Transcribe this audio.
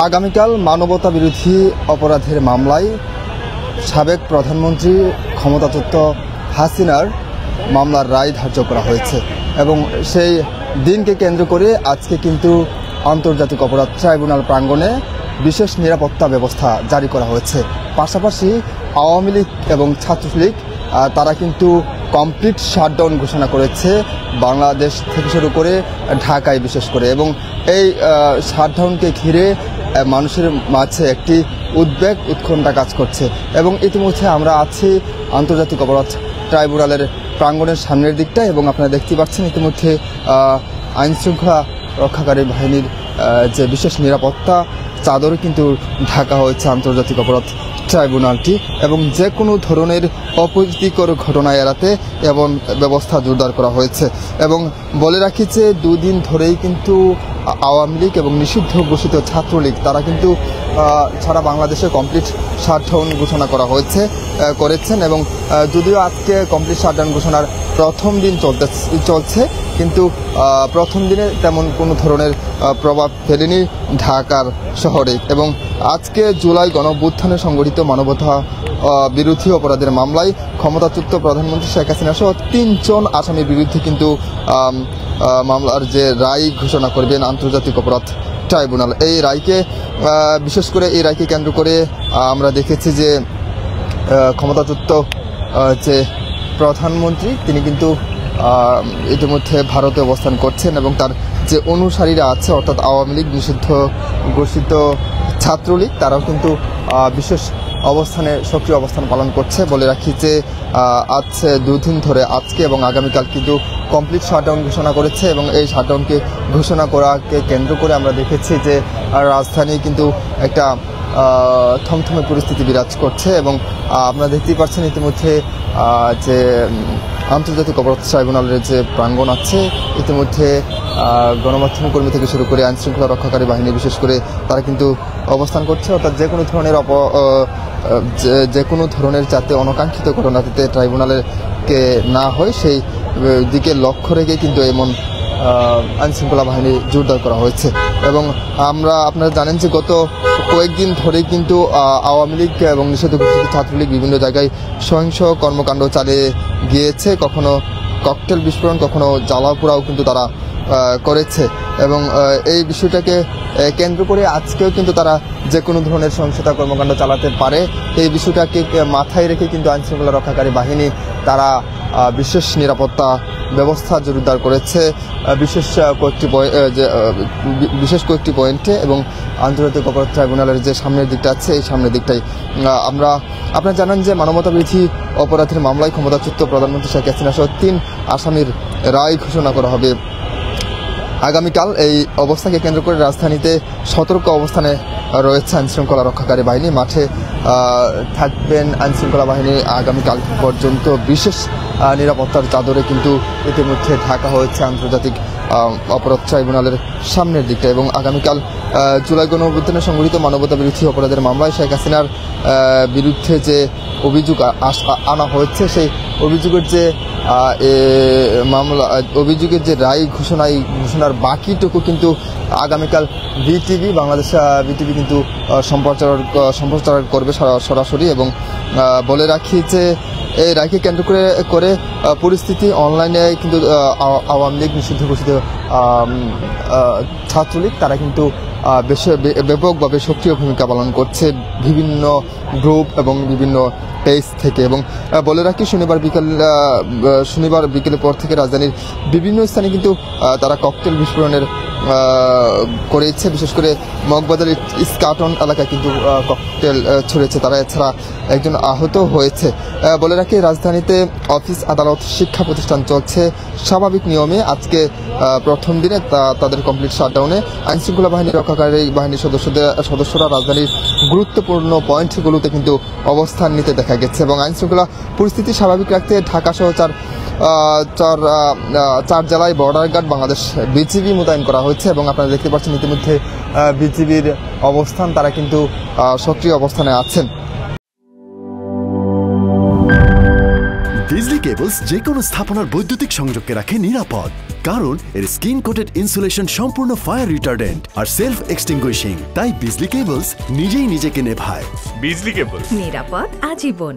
আগামীকাল মানবতা বিরোধী অপরাধের মামলায় সাবেক প্রধানমন্ত্রী ক্ষমতাচ্যুত হাসিনার মামলার রায় ধার্য করা হয়েছে এবং সেই দিনকে কেন্দ্র করে আজকে কিন্তু আন্তর্জাতিক অপরাধ ট্রাইব্যুনাল প্রাঙ্গণে বিশেষ নিরাপত্তা ব্যবস্থা জারি করা হয়েছে। পাশাপাশি আওয়ামী লীগ এবং ছাত্রলীগ তারা কিন্তু কমপ্লিট শাটডাউন ঘোষণা করেছে বাংলাদেশ থেকে শুরু করে ঢাকায় বিশেষ করে, এবং এই শাটডাউনকে ঘিরে মানুষের মাঝে একটি উদ্বেগ উৎকণ্ঠা কাজ করছে। এবং ইতিমধ্যে আমরা আছি আন্তর্জাতিক অপরাধ ট্রাইব্যুনালের প্রাঙ্গণের সামনের দিকটা, এবং আপনারা দেখতে পাচ্ছেন ইতিমধ্যে আইনশৃঙ্খলা রক্ষাকারী বাহিনীর যে বিশেষ নিরাপত্তা চাদর কিন্তু ঢাকা হয়েছে আন্তর্জাতিক অপরাধ ট্রাইব্যুনালটি, এবং যে কোনো ধরনের অপ্রীতিকর ঘটনা এড়াতে এবং ব্যবস্থা জোরদার করা হয়েছে। এবং বলে রাখি যে দুদিন ধরেই কিন্তু আওয়ামী লীগ এবং নিষিদ্ধ ঘোষিত ছাত্রলীগ তারা কিন্তু সারা বাংলাদেশে কমপ্লিট শাটডাউন ঘোষণা করেছেন, এবং যদিও আজকে কমপ্লিট শাটডাউন ঘোষণার প্রথম দিন চলছে, কিন্তু প্রথম দিনে তেমন কোনো ধরনের প্রভাব ফেলেনি ঢাকার শহরে। এবং আজকে জুলাই গণঅভ্যুত্থানে সংগঠিত মানবতা বিরোধী অপরাধের মামলায় ক্ষমতাচ্যুত প্রধানমন্ত্রী শেখ হাসিনা সহ ৩ জন আসামির বিরুদ্ধে কিন্তু মামলার যে রায় ঘোষণা করবেন আন্তর্জাতিক অপরাধ ট্রাইব্যুনাল। এই রায়কে বিশেষ করে এই রায়কে কেন্দ্র করে আমরা দেখেছি যে ক্ষমতাচ্যুত যে প্রধানমন্ত্রী তিনি কিন্তু ইতিমধ্যে ভারতে অবস্থান করছেন, এবং তার যে অনুসারীরা আছে অর্থাৎ আওয়ামী লীগ নিষিদ্ধ ঘোষিত ছাত্রলীগ তারাও কিন্তু বিশেষ অবস্থানে সক্রিয় অবস্থান পালন করছে। বলে রাখি যে আজ দুদিন ধরে আজকে এবং আগামীকাল কিন্তু কমপ্লিট শাটডাউন ঘোষণা করেছে, এবং এই শাটডাউনকে ঘোষণা করাকে কেন্দ্র করে আমরা দেখেছি যে রাজধানী কিন্তু একটা থমথমে পরিস্থিতি বিরাজ করছে। এবং আপনারা দেখতেই পাচ্ছেন ইতিমধ্যে যে আন্তর্জাতিক অপরাধ ট্রাইব্যুনালের যে প্রাঙ্গণ আছে ইতিমধ্যে গণমাধ্যম কর্মী থেকে শুরু করে আইনশৃঙ্খলা রক্ষাকারী বাহিনী বিশেষ করে তারা কিন্তু অবস্থান করছে, অর্থাৎ যে কোনো ধরনের যাতে অনাকাঙ্ক্ষিত ঘটনা যাতে ট্রাইব্যুনালের কে না হয় সেই দিকে লক্ষ্য রেখে কিন্তু এমন আইনশৃঙ্খলা বাহিনী জোরদার করা হয়েছে। এবং আপনারা জানেন যে গত কয়েকদিন ধরে কিন্তু আওয়ামী লীগ এবং নিষিদ্ধ ঘোষিত ছাত্রলীগ বিভিন্ন জায়গায় সহিংস কর্মকাণ্ড চালিয়ে গিয়েছে, কখনো ককটেল বিস্ফোরণ কখনো জ্বালাপোড়াও কিন্তু তারা করেছে। এবং এই বিষয়টাকে কেন্দ্র করে আজকেও কিন্তু তারা যে কোনো ধরনের সহিংসতা কর্মকাণ্ড চালাতে পারে, এই বিষয়টাকে মাথায় রেখে কিন্তু আইনশৃঙ্খলা রক্ষাকারী বাহিনী তারা বিশেষ নিরাপত্তা ব্যবস্থা জোরদার করেছে বিশেষ কয়েকটি পয়েন্টে। এবং আন্তর্জাতিক অপরাধ ট্রাইব্যুনালের যে সামনের দিকটা আছে এই সামনের দিকটাই আপনারা জানেন যে মানবতা বিরোধী অপরাধের মামলায় ক্ষমতাচ্যুত প্রধানমন্ত্রী শেখ হাসিনা সহ ৩ আসামির রায় ঘোষণা করা হবে আগামীকাল। এই অবস্থাকে কেন্দ্র করে রাজধানীতে সতর্ক অবস্থানে রয়েছে আইনশৃঙ্খলা রক্ষাকারী বাহিনী। মাঠে থাকবেন আইনশৃঙ্খলা বাহিনী আগামীকাল পর্যন্ত বিশেষ নিরাপত্তার চাদরে কিন্তু ইতিমধ্যে ঢাকা হয়েছে আন্তর্জাতিক অপরাধ ট্রাইব্যুনালের সামনের দিকটা। এবং আগামীকাল জুলাই গণঅভ্যুত্থানে সংগঠিত মানবতা বিরোধী অপরাধের মামলায় শেখ হাসিনার বিরুদ্ধে যে অভিযোগ আনা হয়েছে সেই অভিযোগের যে অভিযোগের যে রায় ঘোষণার বাকিটুকু কিন্তু আগামীকাল বাংলাদেশ বিটিভি কিন্তু সম্প্রচার করবে সরাসরি। এবং বলে রাখি যে এই রায়কে কেন্দ্র করে পরিস্থিতি অনলাইনে কিন্তু আওয়ামী লীগ নিষিদ্ধ ঘোষিত ছাত্রলীগ তারা কিন্তু ব্যাপকভাবে সক্রিয় ভূমিকা পালন করছে বিভিন্ন গ্রুপ এবং বিভিন্ন পেজ থেকে। এবং বলে রাখি শনিবার বিকেলের পর থেকে রাজধানীর বিভিন্ন স্থানে কিন্তু তারা ককটেল বিস্ফোরণের করেছে, বিশেষ করে মগবাজারের ইস্কাটন এলাকায় কিন্তু ককটেল ছড়েছে তারা, এছাড়া একজন আহত হয়েছে। বলে রাখি রাজধানীতে অফিস আদালত শিক্ষা প্রতিষ্ঠান চলছে স্বাভাবিক নিয়মে। আজকে প্রথম দিনে তাদের কমপ্লিট শাটডাউনে আইনশৃঙ্খলা বাহিনী রক্ষাকারী বাহিনীর সদস্যরা রাজধানীর গুরুত্বপূর্ণ পয়েন্টগুলোতে কিন্তু অবস্থান নিতে দেখা গেছে। এবং আইনশৃঙ্খলা পরিস্থিতি স্বাভাবিক রাখতে ঢাকা সহ চার জেলায় বর্ডার গার্ড বাংলাদেশ বিজিবি মোতায়েন করা হয়েছে। এবং আপনারা দেখতে পাচ্ছেন ইতিমধ্যে বিজিবির অবস্থান, তারা কিন্তু সক্রিয় অবস্থানে আছেন। বিজলি কেবলস যে কোনো স্থাপনার বৈদ্যুতিক সংযোগকে রাখে নিরাপদ, কারণ এর স্কিন কোটেড ইনসুলেশন সম্পূর্ণ ফায়ার রিটার্ডেন্ট আর সেলফ এক্সটিংগুইশিং। তাই বিজলি কেবলস নিজেই নিজেকে নেভায়। বিজলি কেবল, নিরাপদ আজীবন।